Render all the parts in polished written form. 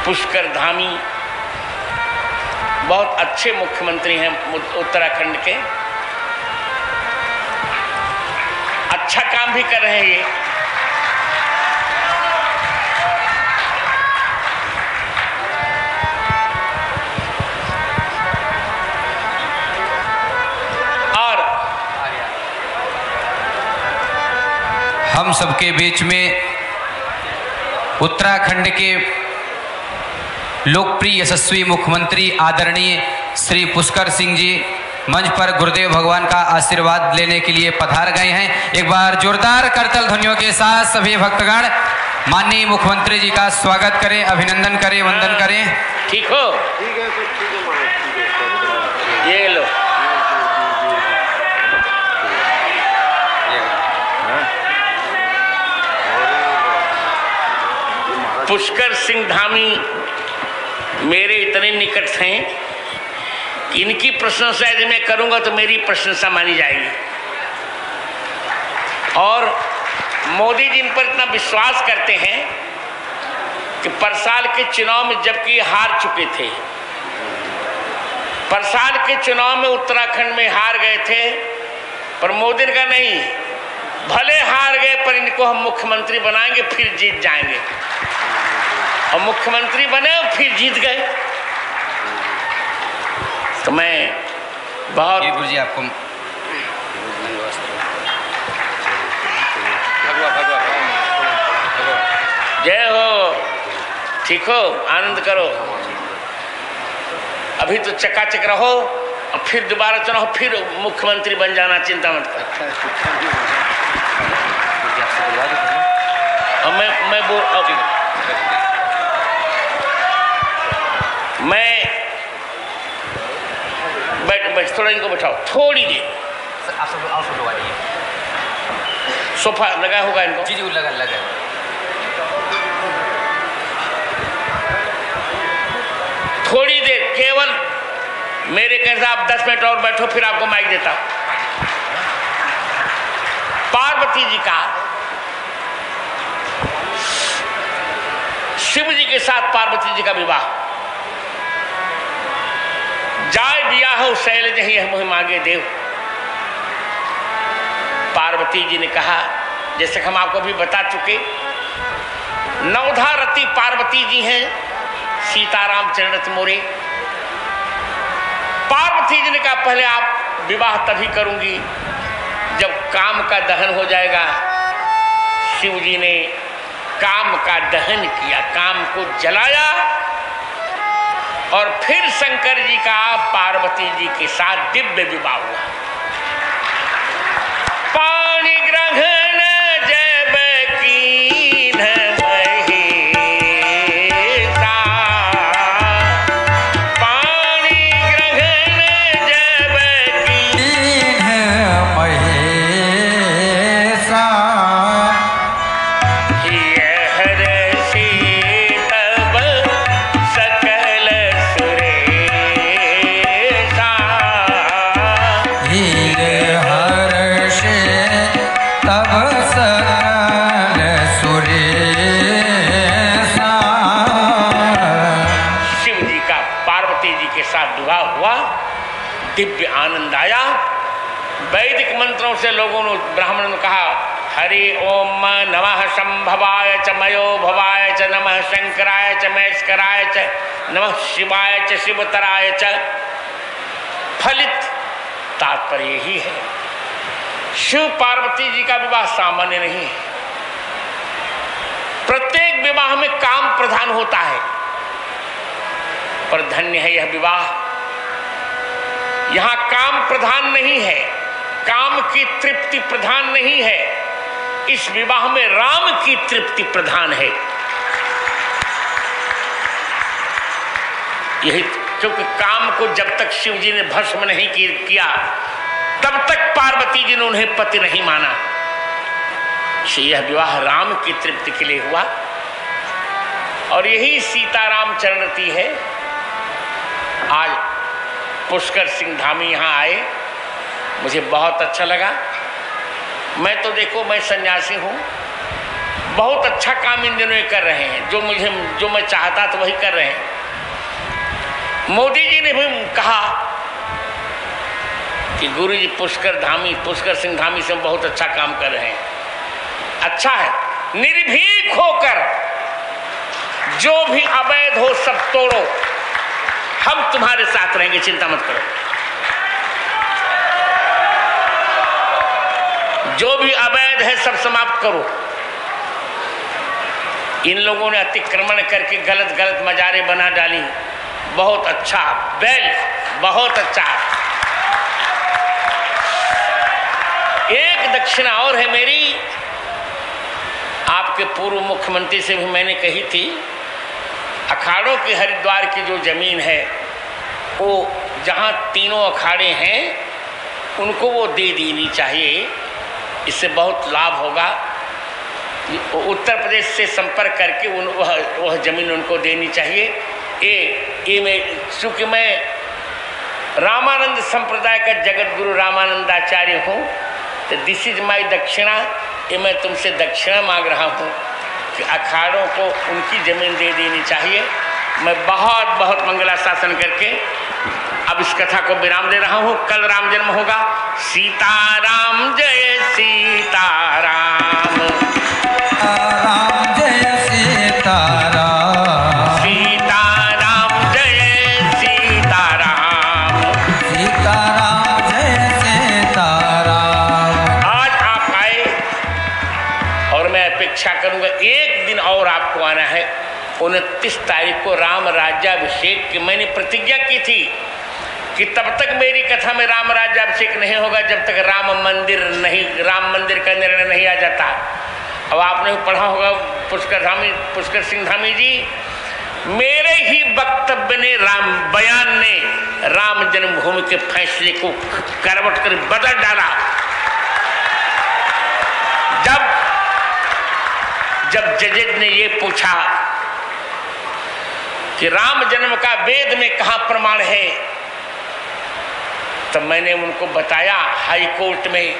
पुष्कर धामी बहुत अच्छे मुख्यमंत्री हैं उत्तराखंड के, अच्छा काम भी कर रहे हैं ये। और हम सबके बीच में उत्तराखंड के लोकप्रिय यशस्वी मुख्यमंत्री आदरणीय श्री पुष्कर सिंह जी मंच पर गुरुदेव भगवान का आशीर्वाद लेने के लिए पधार गए हैं। एक बार जोरदार करताल ध्वनियों के साथ सभी भक्तगण माननीय मुख्यमंत्री जी का स्वागत करें, अभिनंदन करें, वंदन करें। ठीक हो? ये लो। पुष्कर सिंह धामी मेरे इतने निकट हैं कि इनकी प्रशंसा यदि मैं करूंगा तो मेरी प्रशंसा मानी जाएगी। और मोदी जी इन पर इतना विश्वास करते हैं कि परसाल के चुनाव में, जबकि हार चुके थे, परसाल के चुनाव में उत्तराखंड में हार गए थे, पर मोदी का नहीं, भले हार गए पर इनको हम मुख्यमंत्री बनाएंगे, फिर जीत जाएंगे। और मुख्यमंत्री बने और फिर जीत गए। तो मैं बहुत गुरु जी आपको जय हो, ठीक हो, आनंद करो। अभी तो चकाचक रहो और फिर दोबारा चुनाव, फिर मुख्यमंत्री बन जाना, चिंता मत कर। और मैं बैठ थोड़ा इनको बैठाओ, थोड़ी देर। सोफा लगा होगा इनको? जी जी लगा। थोड़ी देर केवल मेरे कहने से आप 10 मिनट और बैठो, फिर आपको माइक देता हूं। पार्वती जी का शिव जी के साथ पार्वती जी का विवाह, जाय दिया हो शैल जही मोहि मांगे देव। पार्वती जी ने कहा, जैसे हम आपको भी बता चुके, नवधा रति पार्वती जी हैं, सीताराम चरणत मोरे। पार्वती जी ने कहा पहले आप विवाह तभी करूंगी जब काम का दहन हो जाएगा। शिव जी ने काम का दहन किया, काम को जलाया, और फिर शंकर जी का पार्वती जी के साथ दिव्य विवाह हुआ। पानी ग्रहण जब कीन महेशा, पानी ग्रहण जब कीन महेशा, दिव्य आनंद आया। वैदिक मंत्रों से लोगों ने, ब्राह्मणों ने कहा, हरि ओम नमः संभवाय च मयो भवाय च नमः शंकराय च महेश्वराय च नमः शिवाय च शिवतराय च। फलित तात्पर्य यही है, शिव पार्वती जी का विवाह सामान्य नहीं है। प्रत्येक विवाह में काम प्रधान होता है, पर धन्य है यह विवाह, यहां काम प्रधान नहीं है, काम की तृप्ति प्रधान नहीं है। इस विवाह में राम की तृप्ति प्रधान है। यही क्योंकि काम को जब तक शिव जी ने भस्म नहीं किया, तब तक पार्वती जी ने उन्हें पति नहीं माना। यह विवाह राम की तृप्ति के लिए हुआ, और यही सीताराम चरणती है। आज पुष्कर सिंह धामी यहाँ आए, मुझे बहुत अच्छा लगा। मैं तो देखो, मैं सन्यासी हूँ, बहुत अच्छा काम इन दिनों कर रहे हैं, जो मैं चाहता तो वही कर रहे हैं। मोदी जी ने भी कहा कि गुरु जी पुष्कर सिंह धामी से बहुत अच्छा काम कर रहे हैं। अच्छा है, निर्भीक होकर जो भी अवैध हो सब तोड़ो, हम तुम्हारे साथ रहेंगे, चिंता मत करो। जो भी अवैध है सब समाप्त करो। इन लोगों ने अतिक्रमण करके गलत गलत मजारे बना डाली, बहुत अच्छा, बहुत अच्छा। एक दक्षिणा और है मेरी, आपके पूर्व मुख्यमंत्री से भी मैंने कही थी, अखाड़ों की हरिद्वार की जो जमीन है वो जहाँ तीनों अखाड़े हैं उनको वो दे देनी चाहिए, इससे बहुत लाभ होगा। उत्तर प्रदेश से संपर्क करके वह जमीन उनको देनी चाहिए। ये मैं, चूँकि मैं रामानंद संप्रदाय का जगत गुरु रामानंदाचार्य हूँ, तो दिस इज माई दक्षिणा। ये मैं तुमसे दक्षिणा मांग रहा हूँ कि अखाड़ों को उनकी जमीन दे देनी चाहिए। मैं बहुत बहुत मंगलाशासन करके अब इस कथा को विराम दे रहा हूँ। कल राम जन्म होगा। सीताराम जय सीताराम, राम जय सीताराम, सीताराम जय सीताराम, सीताराम जय सीताराम। आज आप आए और मैं अपेक्षा करूंगा एक दिन और आपको आना है। 29 तारीख को राम राज्याभिषेक की मैंने प्रतिज्ञा की थी कि तब तक मेरी कथा में राम राज्याभिषेक नहीं होगा जब तक राम मंदिर का निर्णय नहीं आ जाता। अब आपने पढ़ा होगा पुष्कर सिंह धामी जी, मेरे ही वक्तव्य ने बयान ने राम जन्मभूमि के फैसले को करवट कर बदल डाला। जब जजेज ने ये पूछा कि राम जन्म का वेद में कहाँ प्रमाण है, तब मैंने उनको बताया हाई कोर्ट में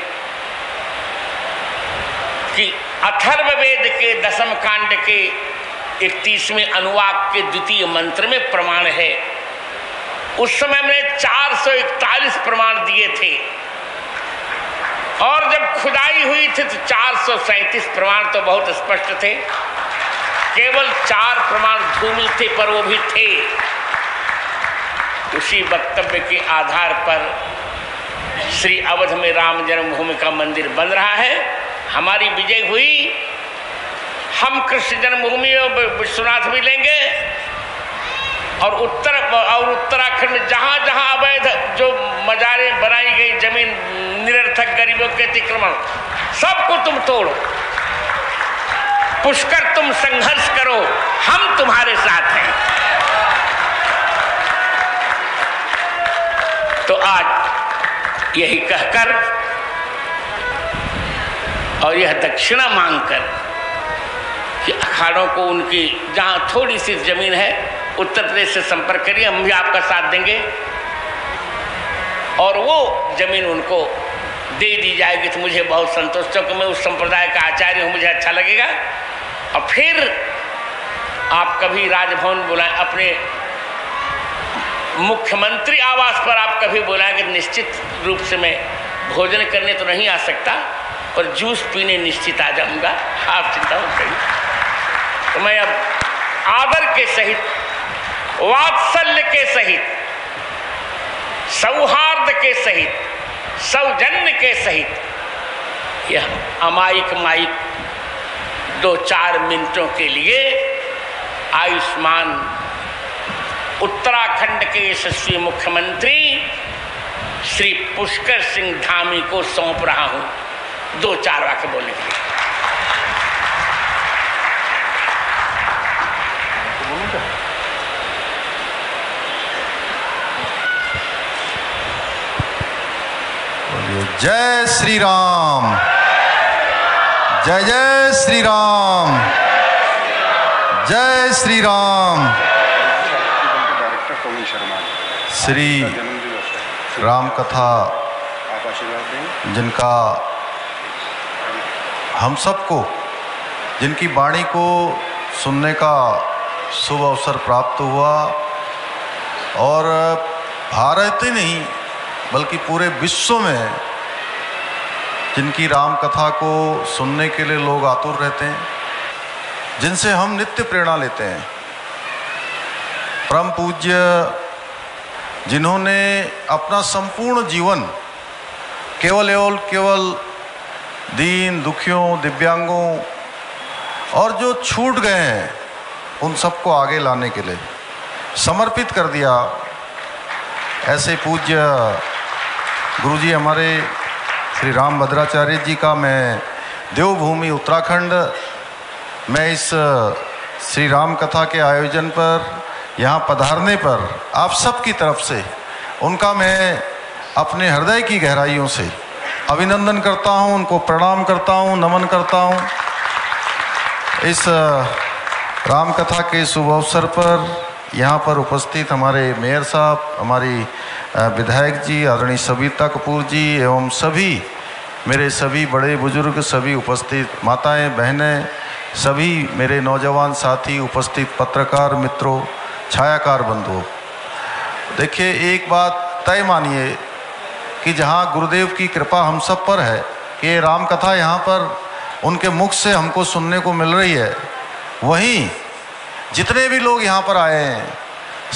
कि अथर्ववेद के 10वें कांड के 31वें अनुवाक के 2 मंत्र में प्रमाण है। उस समय मैंने 441 प्रमाण दिए थे और जब खुदाई हुई थी तो 437 प्रमाण तो बहुत स्पष्ट थे। केवल 4 प्रमाण धूमिल थे, पर वो भी थे। उसी वक्तव्य के आधार पर श्री अवध में राम जन्मभूमि का मंदिर बन रहा है। हमारी विजय हुई, हम कृष्ण जन्मभूमि और विश्वनाथ भी लेंगे और उत्तराखंड में जहाँ जहाँ अवैध जो मजारें बनाई गई, जमीन निरर्थक गरीबों के अतिक्रमण, सबको तुम तोड़ो। पुष्कर तुम संघर्ष करो, हम तुम्हारे साथ हैं। तो आज यही कहकर और यह दक्षिणा मांगकर कि अखाड़ों को उनकी जहां थोड़ी सी जमीन है उत्तर प्रदेश से संपर्क करिए, हम भी आपका साथ देंगे और वो जमीन उनको दे दी जाएगी। तो मुझे बहुत संतोष, क्योंकि मैं उस संप्रदाय का आचार्य हूँ, मुझे अच्छा लगेगा। और फिर आप कभी राजभवन बुलाएं, अपने मुख्यमंत्री आवास पर आप कभी बुलाएंगे, निश्चित रूप से मैं भोजन करने तो नहीं आ सकता, पर जूस पीने निश्चित आ जाऊंगा, आप चिंता मत करिए। तो मैं अब आदर के सहित, वात्सल्य के सहित, सौहार्द के सहित, सौजन्य के सहित यह अमायिक माइक 2-4 मिनटों के लिए आयुष्मान उत्तराखंड के यशस्वी मुख्यमंत्री श्री पुष्कर सिंह धामी को सौंप रहा हूं 2-4 वाक्य बोलने के लिए। जय श्री राम, जय जय श्री राम, जय श्री राम। श्री राम कथा जिनका हम सबको जिनकी वाणी को सुनने का शुभ अवसर प्राप्त हुआ और भारत ही नहीं बल्कि पूरे विश्व में जिनकी राम कथा को सुनने के लिए लोग आतुर रहते हैं, जिनसे हम नित्य प्रेरणा लेते हैं। परम पूज्य जिन्होंने अपना संपूर्ण जीवन केवल दीन दुखियों, दिव्यांगों और जो छूट गए हैं उन सबको आगे लाने के लिए समर्पित कर दिया, ऐसे पूज्य गुरुजी हमारे श्री राम भद्राचार्य जी का मैं देवभूमि उत्तराखंड में इस श्री राम कथा के आयोजन पर यहाँ पधारने पर आप सब की तरफ से उनका मैं अपने हृदय की गहराइयों से अभिनंदन करता हूँ, उनको प्रणाम करता हूँ, नमन करता हूँ। इस राम कथा के शुभ अवसर पर यहाँ पर उपस्थित हमारे मेयर साहब, हमारी विधायक जी, आदरणीय सविता कपूर जी एवं सभी मेरे सभी बड़े बुजुर्ग, सभी उपस्थित माताएं, बहनें, सभी मेरे नौजवान साथी, उपस्थित पत्रकार मित्रों, छायाकार बंधुओं, देखिए एक बात तय मानिए कि जहाँ गुरुदेव की कृपा हम सब पर है कि राम कथा यहाँ पर उनके मुख से हमको सुनने को मिल रही है, वहीं जितने भी लोग यहाँ पर आए हैं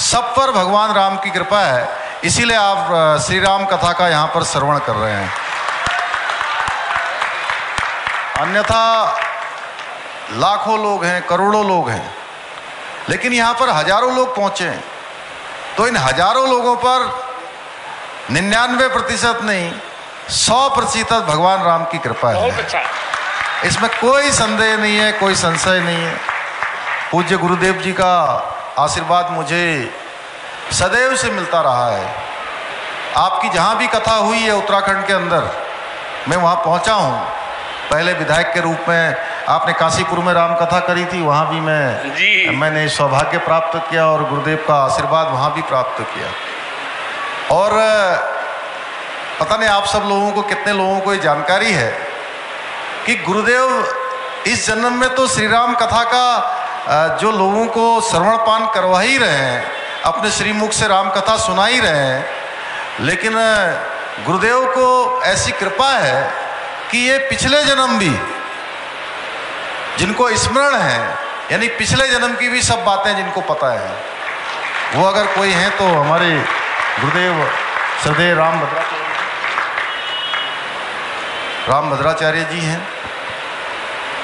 सब पर भगवान राम की कृपा है, इसीलिए आप श्री राम कथा का यहाँ पर श्रवण कर रहे हैं। अन्यथा लाखों लोग हैं, करोड़ों लोग हैं, लेकिन यहाँ पर हजारों लोग पहुँचे हैं, तो इन हजारों लोगों पर 99% नहीं 100% भगवान राम की कृपा है। बहुत अच्छा, इसमें कोई संदेह नहीं है, कोई संशय नहीं है। पूज्य गुरुदेव जी का आशीर्वाद मुझे सदैव से मिलता रहा है। आपकी जहाँ भी कथा हुई है उत्तराखंड के अंदर, मैं वहाँ पहुँचा हूँ। पहले विधायक के रूप में आपने काशीपुर में राम कथा करी थी, वहाँ भी मैंने सौभाग्य प्राप्त किया और गुरुदेव का आशीर्वाद वहाँ भी प्राप्त किया। और पता नहीं आप सब लोगों को, कितने लोगों को ये जानकारी है कि गुरुदेव इस जन्म में तो श्री राम कथा का जो लोगों को श्रवण पान करवा ही रहे हैं, अपने श्रीमुख से राम कथा सुना ही रहे हैं, लेकिन गुरुदेव को ऐसी कृपा है कि ये पिछले जन्म भी जिनको स्मरण है, यानी पिछले जन्म की भी सब बातें जिनको पता है, वो अगर कोई हैं तो हमारे गुरुदेव श्रद्धेय राम भद्राचार्य जी हैं।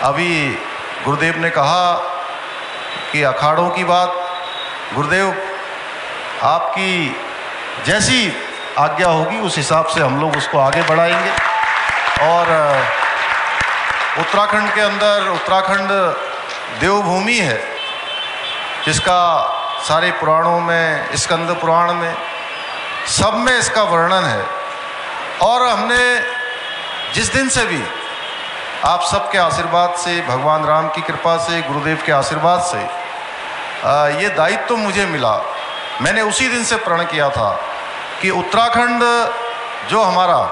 अभी गुरुदेव ने कहा कि अखाड़ों की बात, गुरुदेव आपकी जैसी आज्ञा होगी उस हिसाब से हम लोग उसको आगे बढ़ाएंगे। और उत्तराखंड के अंदर, उत्तराखंड देवभूमि है जिसका सारे पुराणों में, स्कंद पुराण में, सब में इसका वर्णन है। और हमने जिस दिन से भी आप सबके आशीर्वाद से, भगवान राम की कृपा से, गुरुदेव के आशीर्वाद से ये दायित्व तो मुझे मिला, मैंने उसी दिन से प्रण किया था कि उत्तराखंड जो हमारा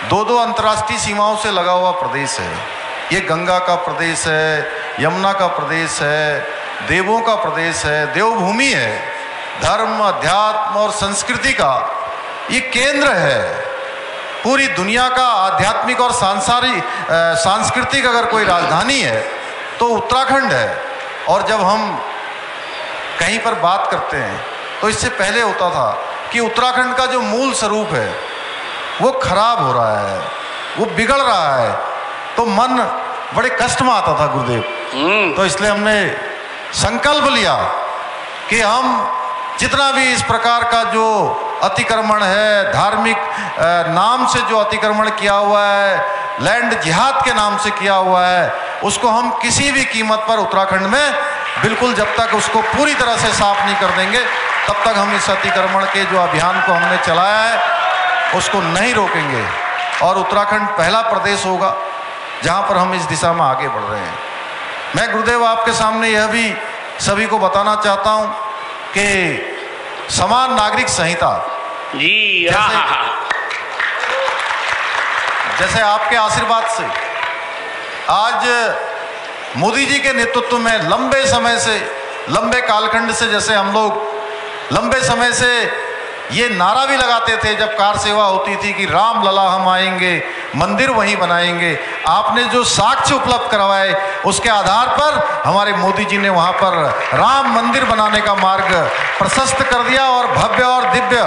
2 अंतर्राष्ट्रीय सीमाओं से लगा हुआ प्रदेश है, ये गंगा का प्रदेश है, यमुना का प्रदेश है, देवों का प्रदेश है, देवभूमि है, धर्म, अध्यात्म और संस्कृति का ये केंद्र है। पूरी दुनिया का आध्यात्मिक और सांस्कृतिक अगर कोई राजधानी है तो उत्तराखंड है। और जब हम कहीं पर बात करते हैं तो इससे पहले होता था कि उत्तराखंड का जो मूल स्वरूप है वो खराब हो रहा है, वो बिगड़ रहा है, तो मन बड़े कष्ट में आता था गुरुदेव। तो इसलिए हमने संकल्प लिया कि हम जितना भी इस प्रकार का जो अतिक्रमण है, धार्मिक नाम से जो अतिक्रमण किया हुआ है, लैंड जिहाद के नाम से किया हुआ है, उसको हम किसी भी कीमत पर उत्तराखंड में बिल्कुल, जब तक उसको पूरी तरह से साफ नहीं कर देंगे तब तक हम इस अतिक्रमण के जो अभियान को हमने चलाया है उसको नहीं रोकेंगे। और उत्तराखंड पहला प्रदेश होगा जहाँ पर हम इस दिशा में आगे बढ़ रहे हैं। मैं गुरुदेव आपके सामने यह भी सभी को बताना चाहता हूँ कि समान नागरिक संहिता जी, जैसे आपके आशीर्वाद से आज मोदी जी के नेतृत्व में लंबे समय से, लंबे कालखंड से, जैसे हम लोग लंबे समय से ये नारा भी लगाते थे जब कार सेवा होती थी कि राम लला हम आएंगे, मंदिर वहीं बनाएंगे। आपने जो साक्ष्य उपलब्ध करवाए उसके आधार पर हमारे मोदी जी ने वहाँ पर राम मंदिर बनाने का मार्ग प्रशस्त कर दिया और भव्य और दिव्य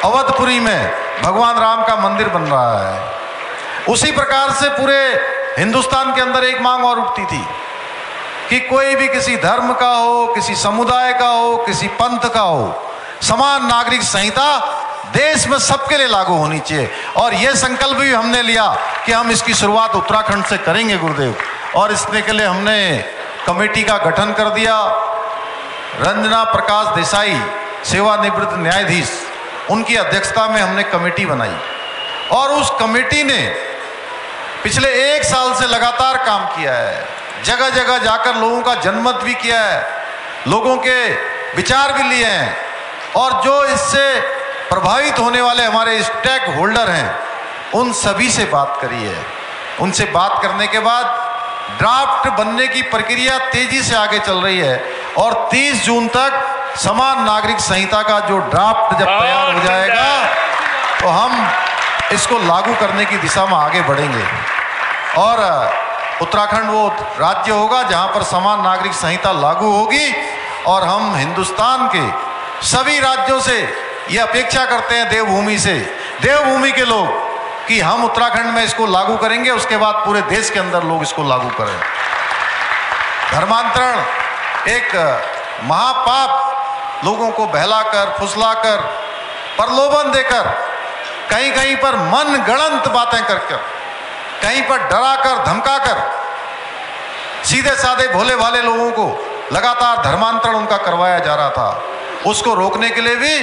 अवधपुरी में भगवान राम का मंदिर बन रहा है। उसी प्रकार से पूरे हिंदुस्तान के अंदर एक मांग और उठती थी कि कोई भी किसी धर्म का हो, किसी समुदाय का हो, किसी पंथ का हो, समान नागरिक संहिता देश में सबके लिए लागू होनी चाहिए। और यह संकल्प भी हमने लिया कि हम इसकी शुरुआत उत्तराखंड से करेंगे गुरुदेव। और इसके लिए हमने कमेटी का गठन कर दिया। रंजना प्रकाश देसाई, सेवानिवृत्त न्यायाधीश, उनकी अध्यक्षता में हमने कमेटी बनाई और उस कमेटी ने पिछले 1 साल से लगातार काम किया है। जगह जगह जाकर लोगों का जनमत भी किया है, लोगों के विचार भी लिए हैं और जो इससे प्रभावित होने वाले हमारे स्टेक होल्डर हैं उन सभी से बात करी है। उनसे बात करने के बाद ड्राफ्ट बनने की प्रक्रिया तेजी से आगे चल रही है और 30 जून तक समान नागरिक संहिता का जो ड्राफ्ट जब तैयार हो जाएगा तो हम इसको लागू करने की दिशा में आगे बढ़ेंगे। और उत्तराखंड वो राज्य होगा जहां पर समान नागरिक संहिता लागू होगी। और हम हिंदुस्तान के सभी राज्यों से ये अपेक्षा करते हैं, देवभूमि से, देवभूमि के लोग, कि हम उत्तराखंड में इसको लागू करेंगे, उसके बाद पूरे देश के अंदर लोग इसको लागू करें। धर्मांतरण एक महापाप, लोगों को बहलाकर, फुसलाकर, प्रलोभन देकर, कहीं कहीं पर मन गढ़ंत बातें करके, कहीं पर डराकर, धमकाकर सीधे साधे भोले भाले लोगों को लगातार धर्मांतरण उनका करवाया जा रहा था। उसको रोकने के लिए भी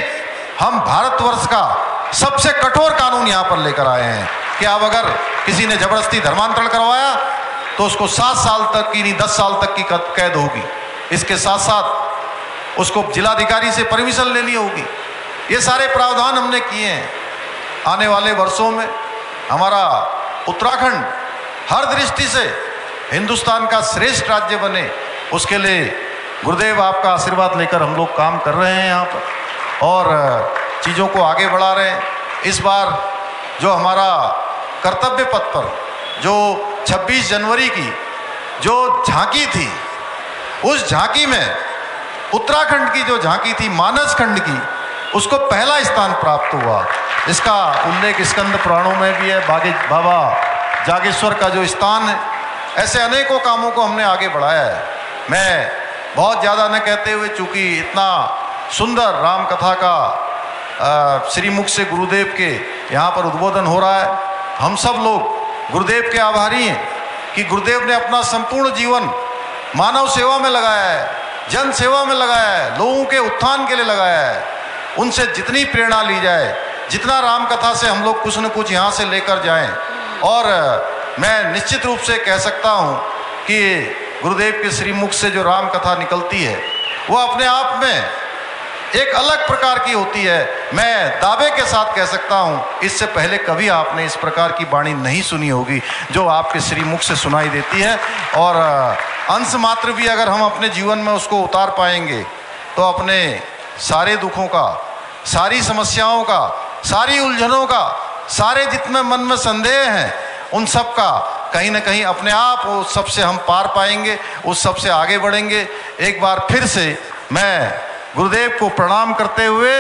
हम भारतवर्ष का सबसे कठोर कानून यहाँ पर लेकर आए हैं कि अब अगर किसी ने जबरदस्ती धर्मांतरण करवाया तो उसको 7 साल तक की नहीं 10 साल तक की कैद होगी। इसके साथ साथ उसको जिलाधिकारी से परमिशन लेनी होगी। ये सारे प्रावधान हमने किए हैं। आने वाले वर्षों में हमारा उत्तराखंड हर दृष्टि से हिंदुस्तान का श्रेष्ठ राज्य बने, उसके लिए गुरुदेव आपका आशीर्वाद लेकर हम लोग काम कर रहे हैं यहाँ पर और चीज़ों को आगे बढ़ा रहे हैं। इस बार जो हमारा कर्तव्य पथ पर जो 26 जनवरी की जो झांकी थी, उस झांकी में उत्तराखंड की जो झांकी थी मानस खंड की, उसको पहला स्थान प्राप्त हुआ। इसका उल्लेख स्कंद पुराणों में भी है। बाबा जागेश्वर का जो स्थान है, ऐसे अनेकों कामों को हमने आगे बढ़ाया है। मैं बहुत ज़्यादा न कहते हुए, चूँकि इतना सुंदर राम कथा का श्रीमुख से गुरुदेव के यहाँ पर उद्बोधन हो रहा है, हम सब लोग गुरुदेव के आभारी हैं कि गुरुदेव ने अपना संपूर्ण जीवन मानव सेवा में लगाया है, जन सेवा में लगाया है, लोगों के उत्थान के लिए लगाया है। उनसे जितनी प्रेरणा ली जाए, जितना राम कथा से हम लोग कुछ न कुछ यहाँ से लेकर जाएं। और मैं निश्चित रूप से कह सकता हूँ कि गुरुदेव के श्रीमुख से जो राम कथा निकलती है वो अपने आप में एक अलग प्रकार की होती है। मैं दावे के साथ कह सकता हूँ, इससे पहले कभी आपने इस प्रकार की वाणी नहीं सुनी होगी जो आपके श्रीमुख से सुनाई देती है। और अंश मात्र भी अगर हम अपने जीवन में उसको उतार पाएंगे तो अपने सारे दुखों का, सारी समस्याओं का, सारी उलझनों का, सारे जितने मन में संदेह हैं, उन सब का कहीं ना कहीं अपने आप उस सब से हम पार पाएंगे, उस सब से आगे बढ़ेंगे। एक बार फिर से मैं गुरुदेव को प्रणाम करते हुए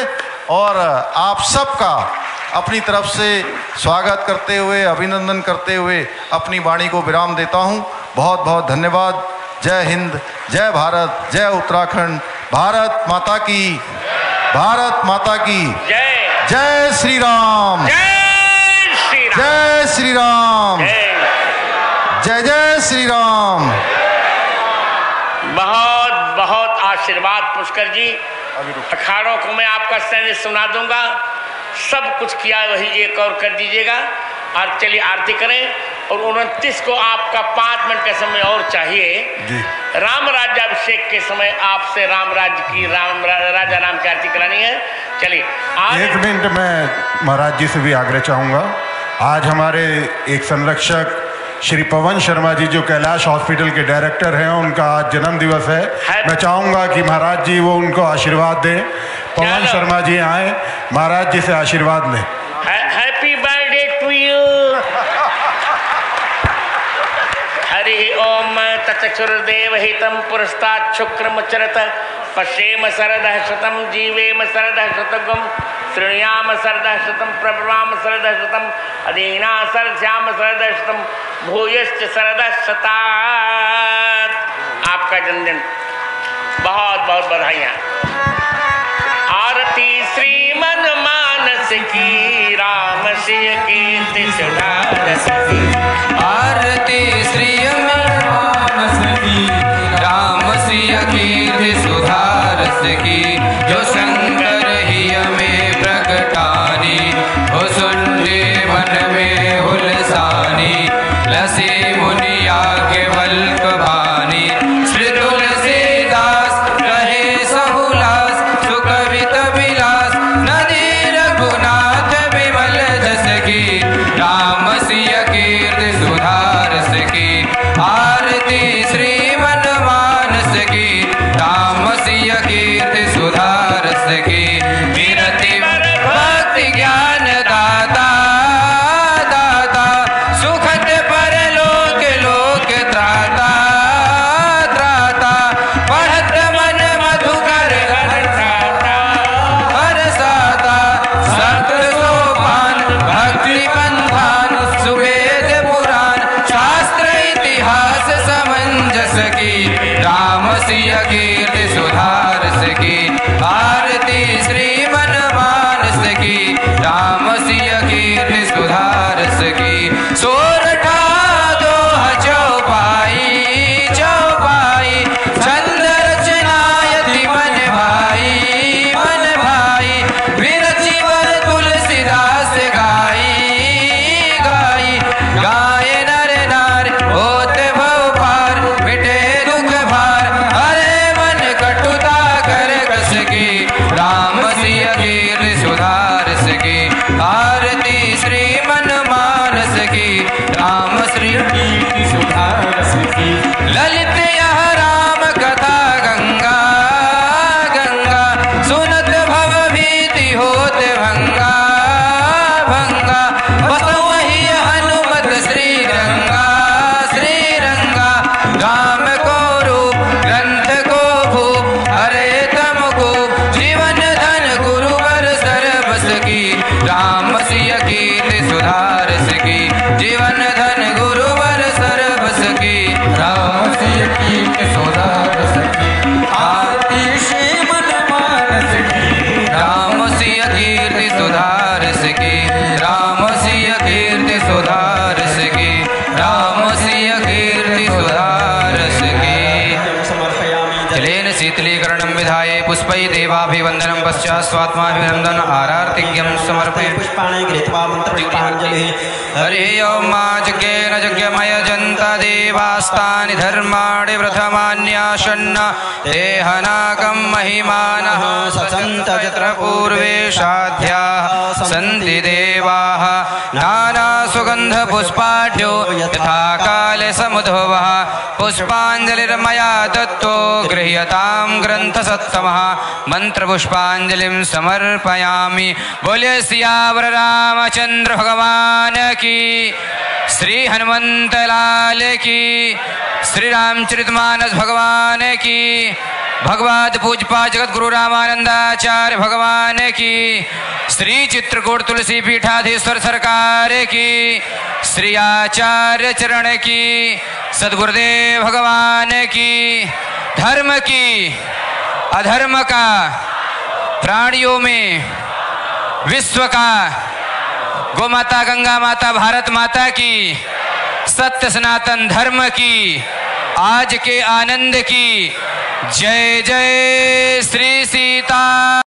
और आप सबका अपनी तरफ से स्वागत करते हुए, अभिनंदन करते हुए अपनी वाणी को विराम देता हूँ। बहुत बहुत धन्यवाद। जय हिंद, जय भारत, जय उत्तराखंड। भारत माता की, भारत माता की जय। जय श्री राम, जय श्री राम, जय श्री राम, जय जय श्री राम। बहुत बहुत आशीर्वाद पुष्कर जी। अखाड़ों को मैं आपका सैन्य सुना दूंगा, सब कुछ किया वही एक और कर दीजिएगा। और चलिए आरती करें। और 29 को आपका 5 मिनट का समय और चाहिए जी। राम राज्याभिषेक के समय आपसे राम राज्य की राजा राम की आरती करानी है। चलिए 1 मिनट मैं महाराज जी से भी आग्रह चाहूँगा। आज हमारे एक संरक्षक श्री पवन शर्मा जी जो कैलाश हॉस्पिटल के डायरेक्टर हैं, उनका आज जन्म दिवस है। मैं चाहूँगा कि महाराज जी वो उनको आशीर्वाद दें। पवन शर्मा जी आए, महाराज जी से आशीर्वाद लें। Happy birthday to you. Hari Om तत्सुरदेव हितं पुरस्तात् शुक्रमुच्चरत पश्येम शरदः शतं जीवेम शरदः शतगं शृणुयाम शरदः शतं प्रब्रवाम शरदः शतं अदीना शरद्याम शरदः शतं भूयश्च शरदः शतात्। आपका जन्मदिन बहुत बहुत बधाइयाँ। आरती श्रीमन मानस की राम सिय कीर्ति सुधारस की। आरती श्रीमन मानस की राम सिय कीर्ति सुधारस की। जो शंकर ही में प्रगटानी हो सुनते मन में हुलसानी। लसी मुनिया के वल्क भानी श्री तुलसीदास रहे सहुलास। सुकवित विलास नदी रघुनाथ विमल जस की। राम सिय कीर्ति सुधारस की। आरती श्रीमन मानस की राम सिय कीर्ति सुधारस की। विरति भक्ति ज्ञान दाता दाता सुखद परलोक लोक त्राता त्राता। पढ़त मन मधुकर हरसाता। सत्य सोपान भक्ति पंथान सुवेद पुराण शास्त्र इतिहास समंजस की। राम सिय कीर्ति सुधारस की। आरती श्रीमन मानस की राम सिय कीर्ति सुधारस की। सोरठा दोह चौपाई चौपाई छंद रचनायति मन भाई मन भाई। विरचि वर तुलसीदास गाई गाई। गाय नर नार होते भव पार मिटे दुख भार। हरे मन कटुता कर कस की। राम सिय कीर्ति सुधारस की। आरती श्रीमन मानस की राम श्री कीर्ति सुधारस की। ललित यह राम कथा गंगा गंगा। सुनत भव भीति होत भंगा भंगा। बसवहि हनुमत श्री रंगा श्री रंगा। राम को रूप ग्रंथ को भूप हरे तम को। जीवन धन गुरुवर सरबस की। राम सिय कीर्ति सुधारस की। जीवन धन गुरुवर सरबस की। राम सिय कीर्ति सुधारस की। आरती श्रीमन मानस की राम सिय कीर्ति सुधारस की। राम सिय कीर्ति सुधारस की। राम सिय कीर्ति सुधारस की। जलेन शीतलीकरणं विधाय पुष्पै देवाभिवन्दनं पश्चात् स्वात्माभिनन्दन आरार्तिज्ञं समर्पये। पुष्पाणि गृहीत्वा मन्त्रपुष्पाञ्जलिः। हरि ओम यज्ञेन यज्ञमयजन्त देवास्तानि धर्माणि प्रथमान्यासन्न। देहनाकं महिमानः सचन्त यत्र पूर्वे साध्याः सन्ति देवाः। नानासुगन्धपुष्पाढ्यो यथा काले समुद्भवः। पुष्पाञ्जलिर्मया दत्तो गृह्यतां ग्रन्थसत्तमः। मंत्रपुष्पाञ्जलिं समर्पयामि। बोले सियावर रामचंद्र भगवान की। श्री हनुमंत लाल की। श्री रामचरितमानस भगवान की। भगवत पूजपा जगत गुरु रामानंदाचार्य भगवान की। श्री चित्रकूट तुलसी पीठाधीश्वर सरकार की। श्री आचार्य चरण की। सद्गुरुदेव भगवान की। धर्म की अधर्म का प्राणियों में विश्व का गौ माता गंगा माता भारत माता की सत्य सनातन धर्म की आज के आनंद की जय जय श्री सीता।